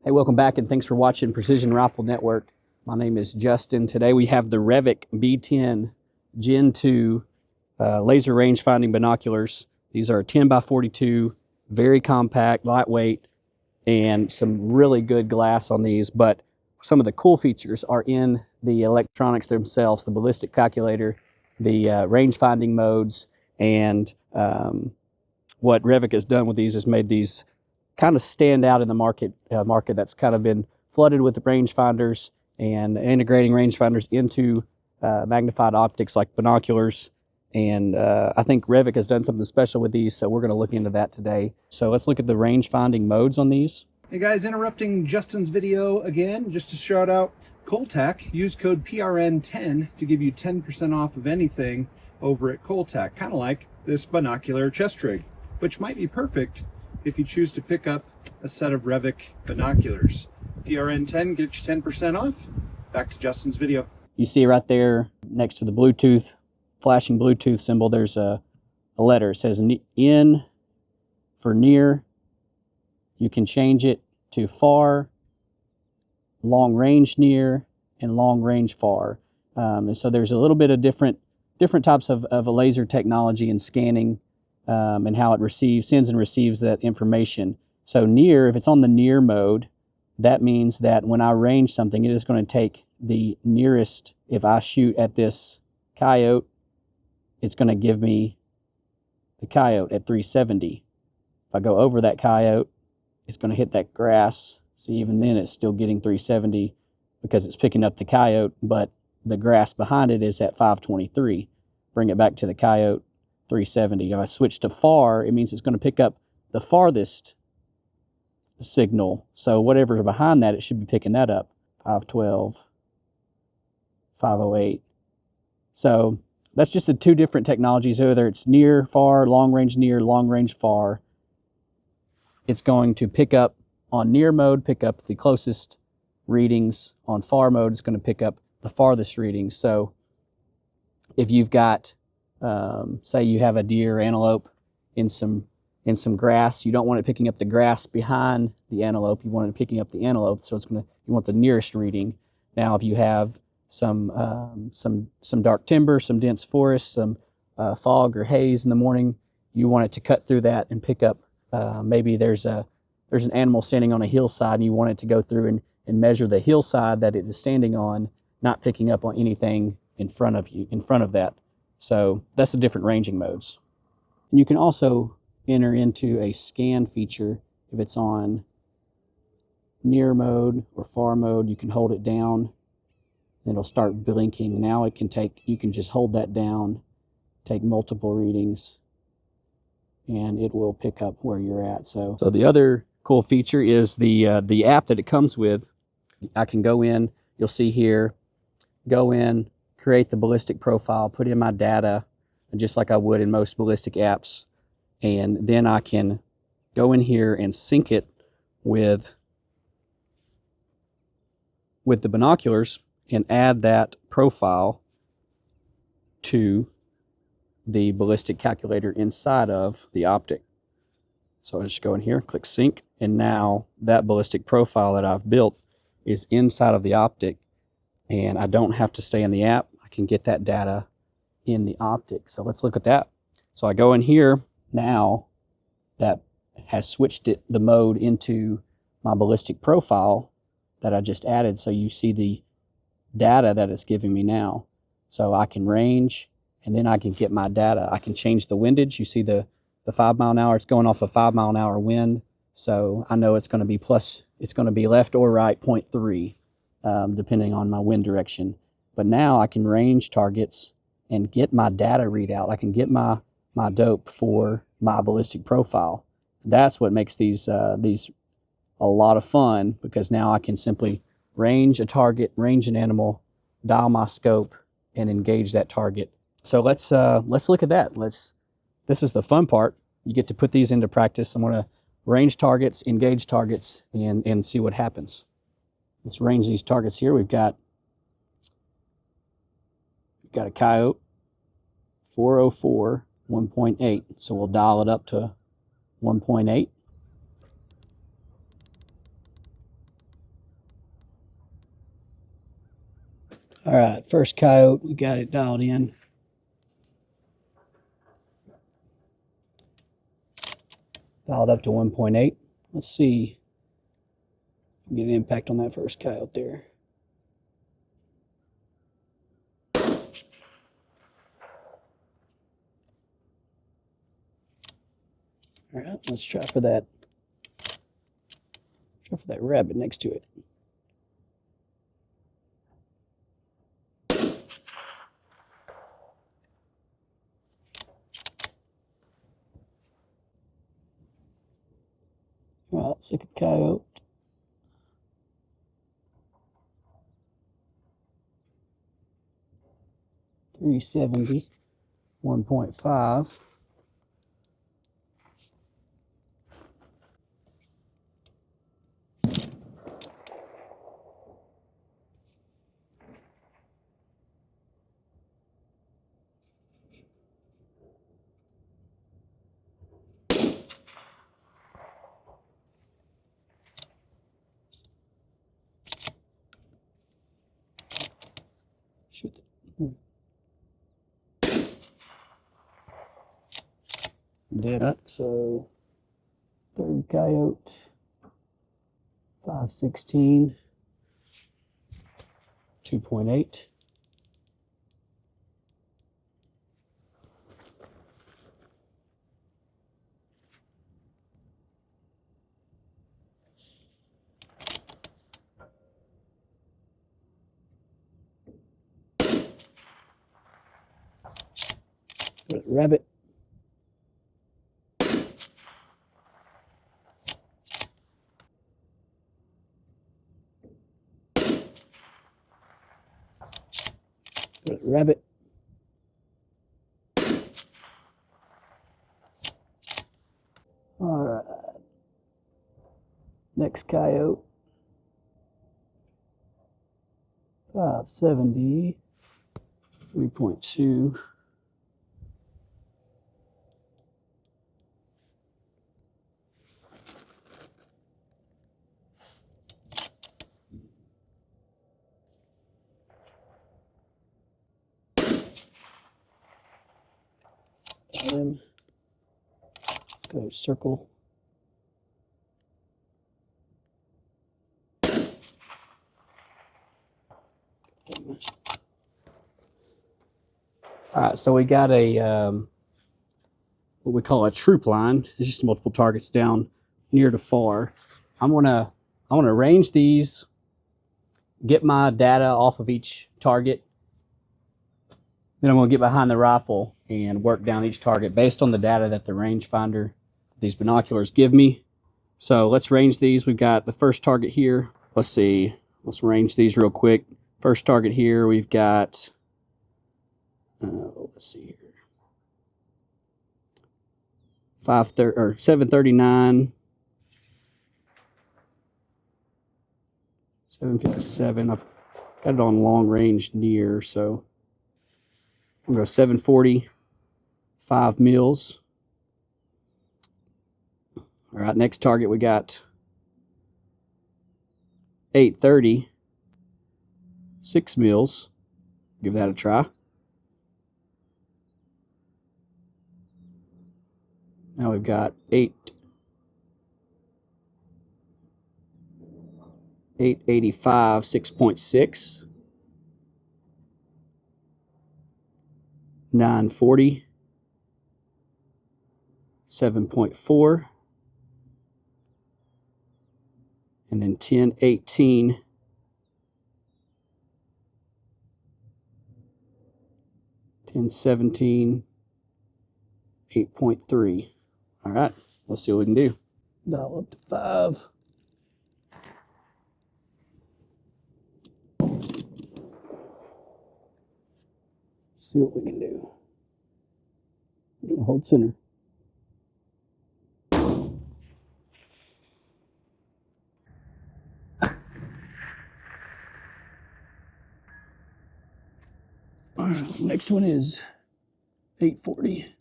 Hey, welcome back and thanks for watching Precision Rifle Network. My name is Justin. Today we have the Revik B10 Gen 2 laser range finding binoculars. These are 10 by 42, very compact, lightweight, and some really good glass on these. But some of the cool features are in the electronics themselves, the ballistic calculator, the range finding modes, and what Revik has done with these is made these kind of stand out in the market that's kind of been flooded with rangefinders and integrating rangefinders into magnified optics like binoculars. And I think Revik has done something special with these, so we're going to look into that today. So let's look at the range finding modes on these. Hey guys, interrupting Justin's video again, just to shout out ColeTac. Use code PRN10 to give you 10% off of anything over at ColeTac, kind of like this binocular chest rig, which might be perfect if you choose to pick up a set of Revik binoculars. PRN10 gets you 10% off. Back to Justin's video. You see right there next to the Bluetooth, flashing Bluetooth symbol, there's a letter. It says in for near. You can change it to far, long range near, and long range far. And so there's a little bit of different types of a laser technology and scanning and how it sends and receives that information. So near, if it's on the near mode, that means that when I range something, it is going to take the nearest. If I shoot at this coyote, it's going to give me the coyote at 370. If I go over that coyote, it's going to hit that grass. See, even then it's still getting 370 because it's picking up the coyote, but the grass behind it is at 523. Bring it back to the coyote, 370. If I switch to far, it means it's going to pick up the farthest signal. So whatever's behind that, it should be picking that up. 512, 508. So that's just the two different technologies, whether it's near, far, long range near, long range far. It's going to pick up on near mode, pick up the closest readings. On far mode, it's going to pick up the farthest readings. So if you've got, say you have a deer or antelope in some grass, you don't want it picking up the grass behind the antelope. You want it picking up the antelope, so you want the nearest reading. Now, if you have some dark timber, some dense forest, some fog or haze in the morning, you want it to cut through that and pick up. Maybe there's an animal standing on a hillside and you want it to go through and measure the hillside that it is standing on, not picking up on anything in front of that. So that's the different ranging modes. And you can also enter into a scan feature. If it's on near mode or far mode, you can hold it down and it'll start blinking. Now you can just hold that down, take multiple readings, and it will pick up where you're at. So the other cool feature is the app that it comes with. I can go in, you'll see here, go in, create the ballistic profile, put in my data, just like I would in most ballistic apps, and then I can go in here and sync it with the binoculars and add that profile to the ballistic calculator inside of the optic. So I just go in here, click sync, and now that ballistic profile that I've built is inside of the optic, and I don't have to stay in the app. I can get that data in the optic. So let's look at that. So I go in here now, that has switched the mode into my ballistic profile that I just added. So you see the data that it's giving me now. So I can range, and then I can get my data. I can change the windage. You see the 5 mile an hour, it's going off a 5 mile an hour wind. So I know it's going to be it's going to be left or right 0.3, depending on my wind direction. But now I can range targets and get my data readout. I can get my dope for my ballistic profile. That's what makes these a lot of fun, because now I can simply range a target, range an animal, dial my scope, and engage that target. So let's look at that. This is the fun part. You get to put these into practice. I'm going to range targets, engage targets, and see what happens. Let's range these targets here. We've got a coyote, 404, 1.8. So we'll dial it up to 1.8. All right, first coyote, we got it dialed in. Dialed up to 1.8. Let's see. Get an impact on that first coyote there. All right, let's try for that. Try for that rabbit next to it. All right, second coyote. $370, 1.5. Shoot. Did it. So third coyote, 516, 2.8. Rabbit. Rabbit. All right. Next coyote. 570, 3.2. Go circle. All right, so we got a what we call a troop line. It's just multiple targets down near to far. I want to range these, get my data off of each target. Then I'm going to get behind the rifle and work down each target based on the data that the rangefinder, these binoculars, give me. So let's range these. We've got the first target here. Let's see. Let's range these real quick. First target here, we've got, let's see here. 739, 757. I've got it on long range near, so I'm going to go 740, 5 mils. All right, next target we got 830, 6 mils. Give that a try. Now we've got 885, 6.6. 940, 7.4. And then 1018, 1017, 8.3. All right, let's see what we can do. Dial up to 5. See what we can do. Hold center. All right, next one is 840.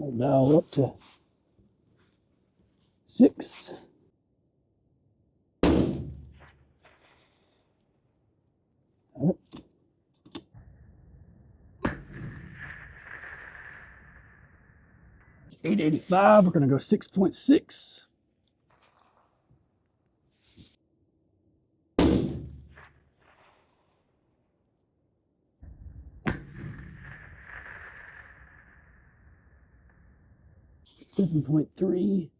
I'll dial up to 6. 885, we're going to go 6.6. $7.3.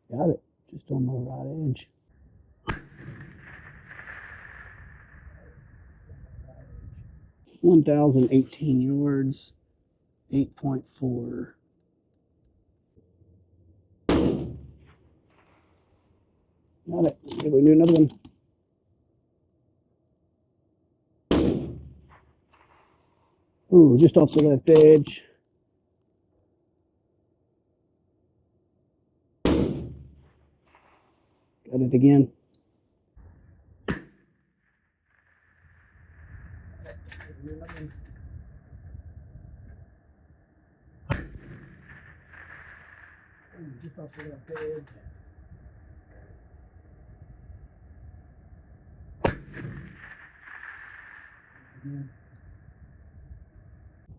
Got it, just on the right edge. $1,018 yards, 8.4. Got it. Maybe we do another one. Ooh, just off the left edge. Got it again. Just off the left edge.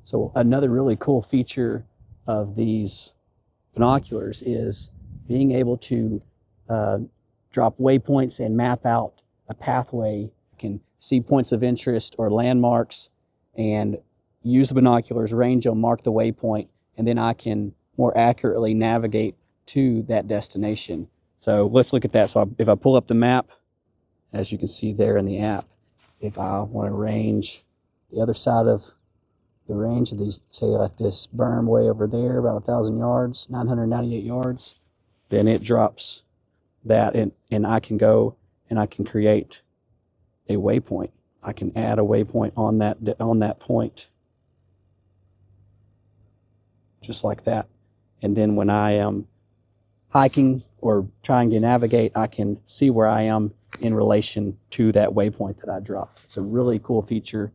So another really cool feature of these binoculars is being able to drop waypoints and map out a pathway. You can see points of interest or landmarks and use the binoculars, range them, mark the waypoint, and then I can more accurately navigate to that destination. So let's look at that. So if I pull up the map, as you can see there in the app, if I want to range the other side of the range of these, say like this berm way over there, about 1,000 yards, 998 yards, then it drops that, and I can go and I can create a waypoint. I can add a waypoint on that point, just like that. And then when I am hiking or trying to navigate, I can see where I am in relation to that waypoint that I dropped. It's a really cool feature.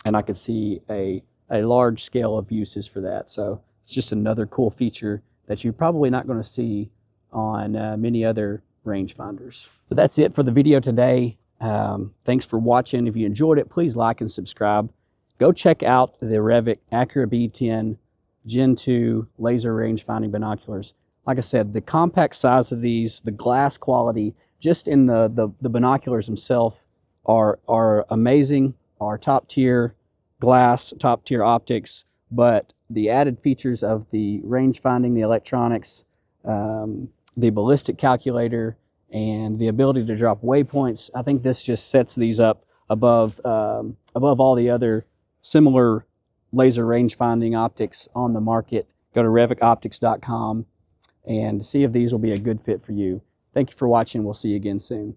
And I could see a large scale of uses for that. So it's just another cool feature that you're probably not going to see on many other rangefinders. So that's it for the video today. Thanks for watching. If you enjoyed it, please like and subscribe. Go check out the Revik B10 Gen 2 laser rangefinding binoculars. Like I said, the compact size of these, the glass quality, just in the binoculars themselves are amazing. Are top tier glass, top tier optics, but the added features of the range finding, the electronics, the ballistic calculator, and the ability to drop waypoints, I think this just sets these up above all the other similar laser range finding optics on the market. Go to revicoptics.com and see if these will be a good fit for you. Thank you for watching. We'll see you again soon.